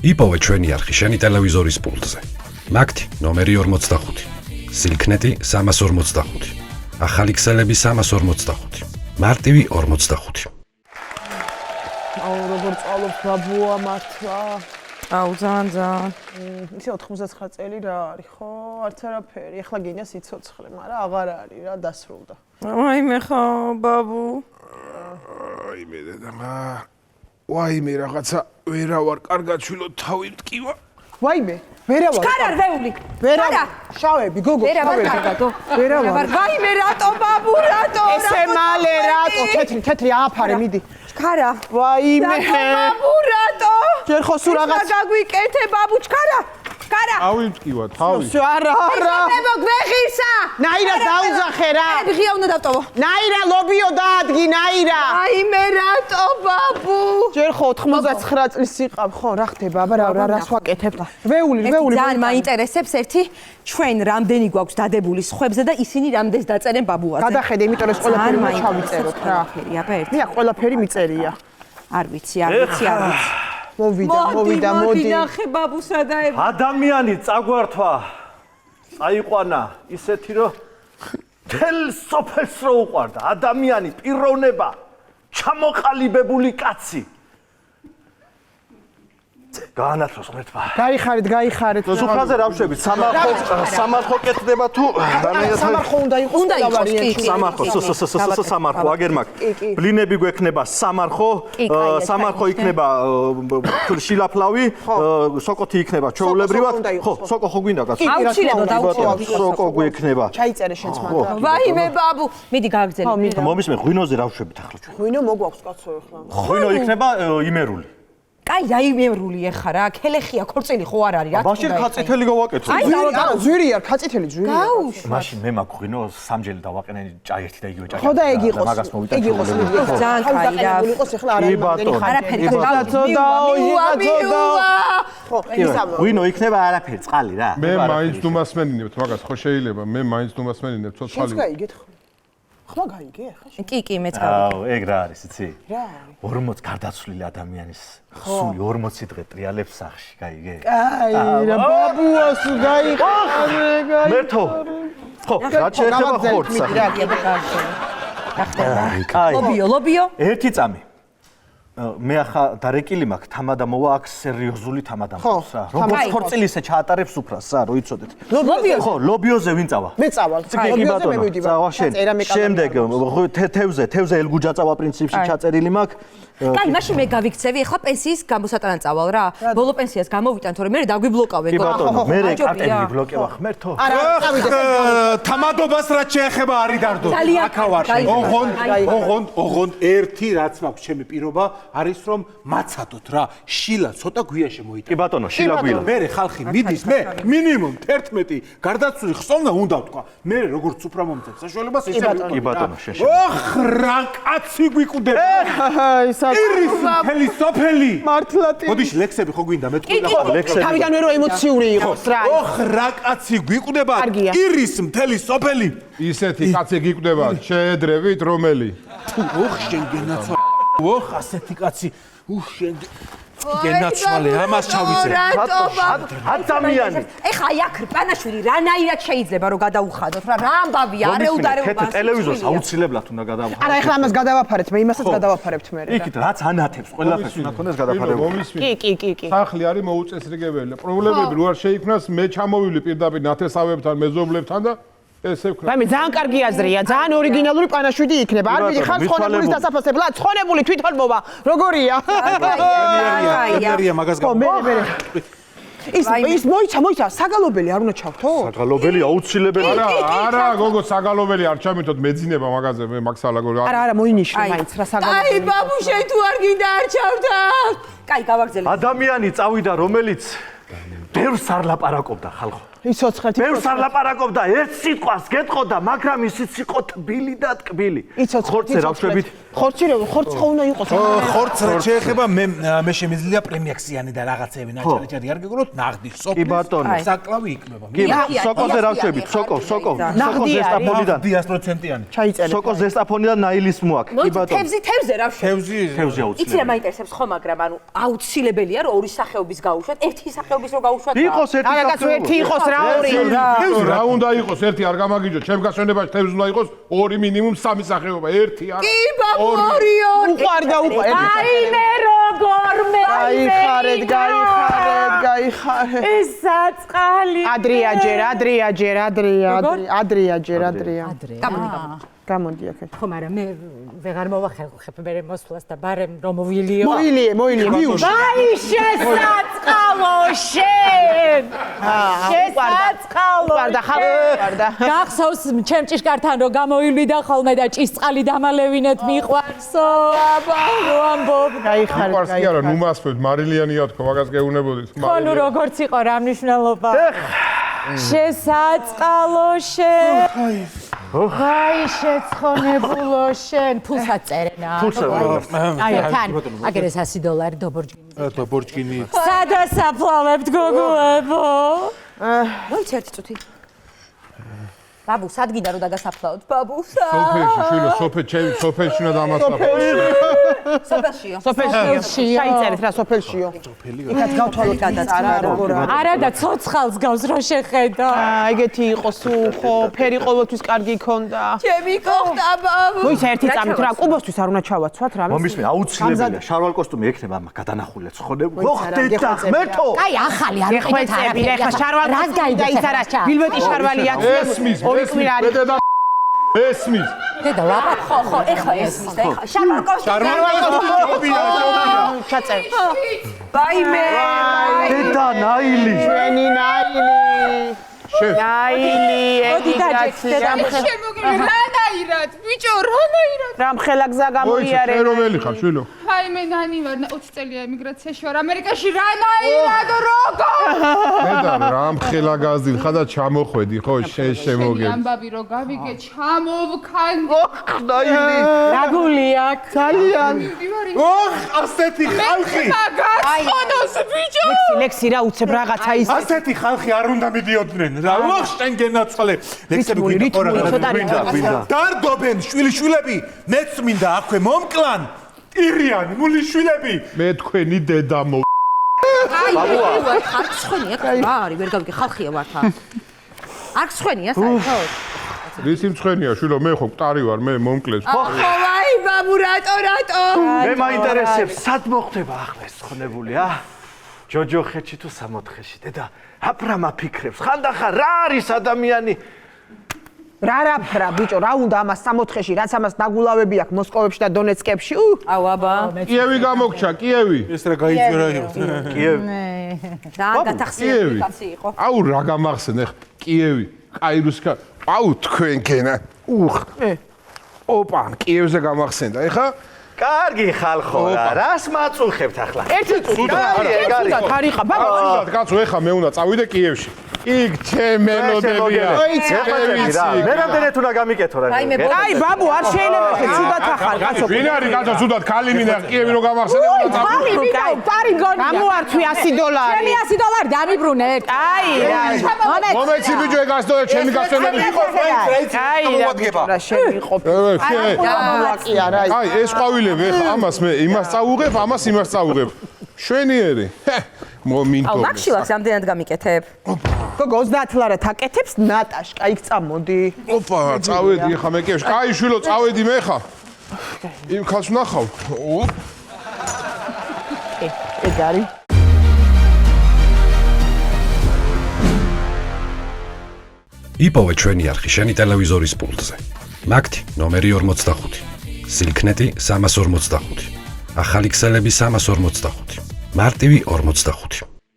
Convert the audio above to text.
იპოვე ჩვენი არხი შენი ტელევიზორის პულტზე. მაგთი ნომერი 45, სილქნეტი 345, ახალი ქსელები 345, მარტივი 45. აუ როგორ წვალობ ბაბუა მართლა. აუ ძალიან. ისე 99 წელი რა არის ხო? არც არაფერი. ეხლა გინდა სიცოცხლე, მაგრამ აღარ არის რა დასრულდა. ვაიმე ხო ბაბუ. ვაიმე დედა. ვაიმე რაღაცა ვერავარ კარგად შვილო თავი მტკივა. ვაიმე, ვერავარ. ხარ ვეული. ვერავარ. შავები, გოგო, ვერავარ კარგადო. ვერავარ. ვაიმე რატო ბაბუ რატო? ესე მალე რატო? თეთრი ააფარე მიდი. ხარა. ვაიმე. ბაბუ რატო? ჯერ ხო სულ რაღაც გაგვიკეთე ბაბუ ხარა. ხარა. თავი მტკივა, თავი. არა. ებო გვეხისა. ნაირა დაუძახე რა. ღია უნდა დავტოვო. ნაირა ლობიო დაადგი, ნაირა. ვაიმე რატო ბაბუ? ჯერ ხო 99 წლის იყავ, ხო, რა ხდება, აბა რას ვაკეთებ? ვეული. ძალიან მაინტერესებს ერთი ჩვენ რამდენი გვაქვს დადებული სხვებზე და ისინი რამდენს დაწერენ ბაბუაზე. გადახედე, იმიტომ რომ ყველაფერი უნდა ჩავიწეროთ რა. აბა ერთი. მე ყველაფერი მიწერია. არ ვიცი. მოვიდა, მოდი. ნახე ბაბუსა და ება. ადამიანი წაგვართვა. წაიყვანა ისეთი რომ თელ სოფელს რო უყვარდა. ადამიანი პიროვნება, ჩამოყალიბებული კაცი. გაანათლოს ღმერთმა. გაიხარეთ. სუფრაზე რა ვშვებით? სამარხო კეთდება თუ სამარხო უნდა იყოს კი. სამარხო აგერ მაგ. ბლინები გვექნება სამარხო იქნება შილაფლავი, სოკოთი იქნება ჩვეულებრივად. ხო, სოკო ხო გვინდა კაცო? აუცილებლად დაუცილებლად. სოკო გვექნება. ჩაიწერე შენც მაგ. ვაიმე ბაბუ, მიდი გააგზელე. მომისმენ ღვინოზე რა ვშვებით ახლა ჩვენ? ღვინო მოგვაქვს კაცო ახლა. ღვინო იქნება იმერული. კაი, აიმერული ეხა რა, ქელეხია, ქორწილი ხო არ არის რა. მაშინ ხაწითელი გავაკეთო. ძვირი არ, ხაწითელი ძვირი. მაშინ მე მაქვს ღვინო სამჯელი დავაყენე ჭაი ერთი და იგივე ჭაი. ხო და ეგ იყოს. მაგას მოვიტან. ძალიან კაი რა. იყოს ახლა არ არის არაფერი ხო, ისა ღვინო იქნება არაფერი, წყალი რა. მე მაინც ნუმასმენინებთ მაგას, ხო შეიძლება მე მაინც ნუმასმენინებთ ცოცხალი. გაიგეთ ხო? ხმა გაიგე ახლა? კი, მეც გავიგე. აუ, ეგ რა არის, იცი? რა არის? 40 გარდაცვლილი ადამიანის სული 40 დღე ტრიალებს სახში, გაიგე? კაი, რა ბაბუას გაიხარე. მერთო. ხო, რა შეიძლება ხორცსა. კაი. ლობიო. ერთი წამი. მე ახლა დარეკილი მაქვს თამადა მოვა აქ სერიოზული თამადა მაქვს რა. როგორც ხორცილისე ჩაატარებს უფრას რა, რო იცოდეთ. ლობიო. ხო, ლობიოზე ვინ წავა? მე წავალ. კი ბატონო, წავა შენ. შემდეგ თევზე ელგუჯა წავა პრინციპში ჩაწერილი მაქვს. კაი, მაშინ მე გავიქცევი, ახლა პენსიის გამოსატანად წავალ რა. ბოლო პენსიას გამოვიტან, თორემ მე დაგვიბლოკავენ. კი ბატონო, მე კარტები ვიბლოკევა ხმერთო. არა, წავიდე. თამადობას რაც შეეხება არის დარდო. აქა ვარ. ოღონდ ერთი რაც მაქვს ჩემი პირობა არის რომ მაცადოთ რა. შილა ცოტა გვიაში მოიტანა. კი ბატონო, შილა გვილა. მე ხალხი მიდის, მე მინიმუმ 11 გარდაცვლილი ხსოვნა უნდა ვთქვა. მე როგორც უფრო მომწევ საშუალებას ესე ვიყო. კი ბატონო, შეშე. ოხ რა კაცი გვიკვდება. ირის მთელი სოფელი. მართლა მოდიში ლექსები ხო გვინდა მეტყვილა ლექსები. თავიდანვე რო ემოციური იყოს რა. ოხ რა კაცი გვიკვდება. ირის მთელი სოფელი. ისეთი კაცი გიკვდება, შეედრევით რომელი? ოხ შენ გენაცვალე. ოხ ასეთი კაცი. შენ გენაცვალე, ამას ჩავიწერე. ადამიანი. ეხა აი აქ პანაშვილი რანაირად შეიძლება რომ გადაუხადოთ რა, რა ამბავია, არეუდარეობა. ტელევიზორს აუცილებლად უნდა გადავახადო. არა, ეხლა ამას გადავაფარეთ, მე იმასაც გადავაფარებთ მე რა. იქით რაც ანათებს, ყველაფერს უნდა ქონდეს გადაფარებული. კი. სახლი არის მოუწესრიგებელი. პრობლემები რო არ შეიქმნას, მე ჩამოვილი პირდაპირ ნათესავებთან, მეზობლებთან და ესე ვქნა. მე ძალიან კარგი აზრია, ძალიან ორიგინალური პანაშვიდი იქნება. არ ვიცი, ხარ ცხონებულის დასაფასებლად, ცხონებული თვითონ მოვა. როგორია? ენერგია მაგას ხო, მე. ის მოიცა, საგალობელი არ უნდა ჩავთო? საგალობელი აუცილებელი. არა, გოგო, საგალობელი არ ჩამითოთ მეძინება მაგაზე, მე მაქსალაგო. არა, მოინიშნე მაინც რა საგალობელი. აი, ბაბუ, შენ თუ არ გინდა არ ჩავდა. კაი, გავაგზელე. ადამიანი წავიდა, რომელიც ბევრს არ ლაპარაკობდა ხალხო. იცოცხლეთ. ბევრს არ ლაპარაკობდა, ერთ სიტყვას გეტყოდა, მაგრამ ისიც იყო თბილი და ტკბილი. ხორცზე რავშვებით. ხორცი ხო უნდა იყოს. ხორცს რაც შეეხება მე შემიძლია პრემიაქსიანი და რაღაცები ნაჭარი არ გეგროთ ნაღდის სოფლის. კი ბატონო. საკლავი იკლება. კი, სოკოზე რავშვებით, სოკო ზესტაფონიდან. 100%-იანი. ჩაიწერე. სოკო ზესტაფონიდან ნაილის მოაქვს. კი ბატონო. თევზე რავშვები. თევზე იცი რა აუცილებელი. მაინტერესებს ხო, მაგრამ ანუ აუცილებელია რომ ორი სახეობის გაუშვათ, ერთი სახეობის რო გაუშვათ. იყოს ერთი რაღაცა ერთი იყოს რა ორი. რა უნდა იყოს ერთი არ გამაგიჯო ჩემ გასვენებაში თევზი უნდა იყოს ორი მინიმუმ სამი სახეობა ერთი არა კი ბაბუ ორიო უყარ და უყარ აიმე როგორ მე გაიხარეთ ეს საწყალი ადრია გამოდი აქ ხო მაგრამ მე ვეღარ მოვახერხებ მე მოსვლას და ბარემ რომ მოვილიო მოილიე ვიუში აი შესაწყალო შენ შესაწყალო უყარდა ხარ გახსოვს ჩემ ჭიშკართან რომ გამოივლიდა ხოლმე და ჭისწყალი დამალევინეთ მიყვარსო აბა რო ამბობ გაიხარეთ კი არა ნუ მასწვევთ მარილიანია თქო მაგას გეუნებოდით ხო ნუ როგორც იყო რა მნიშვნელობა შესაწყალო შენ აი შეცხონებულო შენ ფულსაც წერენა აი თან აგერეს $100 დობორჯგინი სადასაფლავებთ გოგოებო მოიცი ერთი წუთი ბაბუ სად გინდა რომ დაგასაფლავოთ ბაბუ სოფელში შვილო სოფელში უნდა დამასწავლო სოფელში ჩაიწერეთ რა სოფელშიო იქაც გავთვალოთ არა როგორ არა და ცოცხალს გავს რო შეხედო ეგეთი იყო სულ ხო ფერი ყოველთვის კარგი იქონდა ჩემი კოხტა ბაბუ მოიცა ერთი წამით რა კუბოსთვის არ უნდა ჩავაცვათ რა მომისმენ აუცილებელია შარვალ კოსტუმი ექნება ამ გადანახულებს ხონებ მოხდეთ და ღმერთო აი ახალი არ ეხეთ წერბილე ხა შარვალ რას გაიგე და ის არა ვილვეტი შარვალია ესმის დედა ლაპა ხო ეხლა ესმის და ეხლა შარვალ კოსტუმი ჩაწერ ბაიმე დედა ნაილი ჩვენი ნაილი რანაირად ბიჭო რანაირად რამხელა გზა გამოიარე მოიცა რომელი ხარ შვილო აი მე ნანი ვარ 20 წელია ემიგრაციაში ვარ ამერიკაში რანაირად როგორ დედა რამხელა გაზდილ ხა და ჩამოხვედი ხო შემოგე ამბავი რო გავიგე ჩამოვქან ნაილი რაგული აქ ძალიან ოხ ასეთი ხალხი მაგას ბიჭო ლექსი რა უცებ რაღაცა ის ასეთი ხალხი არ უნდა მიდიოდნენ რა ოხ შენ გენაცხლე ლექსები გვინდა დარდობენ შვილიშვილები მეც მინდა აქვე მომკლან ტირიანი მულიშვილები მე თქვენი დედა მო ბაბუა არ გსხვენია რა არის ვერ გავიგე ხალხია ვართ არ გსხვენია საერთოდ რის იმცხენია შვილო მე ხო მტარი ვარ მე მომკლეს ხო აი ბაბუ რატო მე მაინტერესებს სად მოხდება ახლა ეს ხონებულია ჯოჯოხეთში თუ სამოთხეში დედა აფრამა ფიქრებს ხანდახან რა არის ადამიანი რა ბიჭო რა უნდა ამას 64-ში რაც ამას დაგულავები აქვს მოსკოვებში და დონეცკებში აუ აბა კიევი გამოგჩა კიევი ეს რა გაიძვერა კიევი და გათახსენებული კაცი იყო აუ რა გამახსენე კიევი კაირუსკა აუ თქვენ გენა ოპა კიევზე გამახსენდა ეხა კარგი ხალხო რას მაწუხებთ ახლა ერთი წუთი თარიღა ბაბა კაცო ეხა მე უნდა წავიდე კიევში იქ ჩემელოდებია მე რამდენად უნდა გამიკეთო რა აი ბაბუ არ შეიძლება ცუდად ახარ კაცო ვინ არის კაცო ცუდად ქალი მინდა კიევი რო გამახსენე პარი გონია გამოვართვი $100 ჩემი $100 დამიბრუნე აი მომეცი ბიჭო ეგ $100 ჩემი გასვენები რა შემიყოფი ბაბუაკი არა აი ეს ყვავილები ეხა ამას მე იმას წაუღებ ამას იმას წაუღებ შვენიერი მომინდო აუ მაგშილაკს ამდენად გამიკეთებ გოგო 30 ლარად აკეთებს ნატაშკა იქ წამოდი ოპა წავედი ეხა მე კევში კაი შვილო წავედი მე ხა იმ ხალს ვნახავ ეგ არის იპოვე ჩვენი არხი შენი ტელევიზორის პულტზე მაგთი ნომერი 45 სილქნეტი 345 ახალი ქსელები 345 მარტივი 45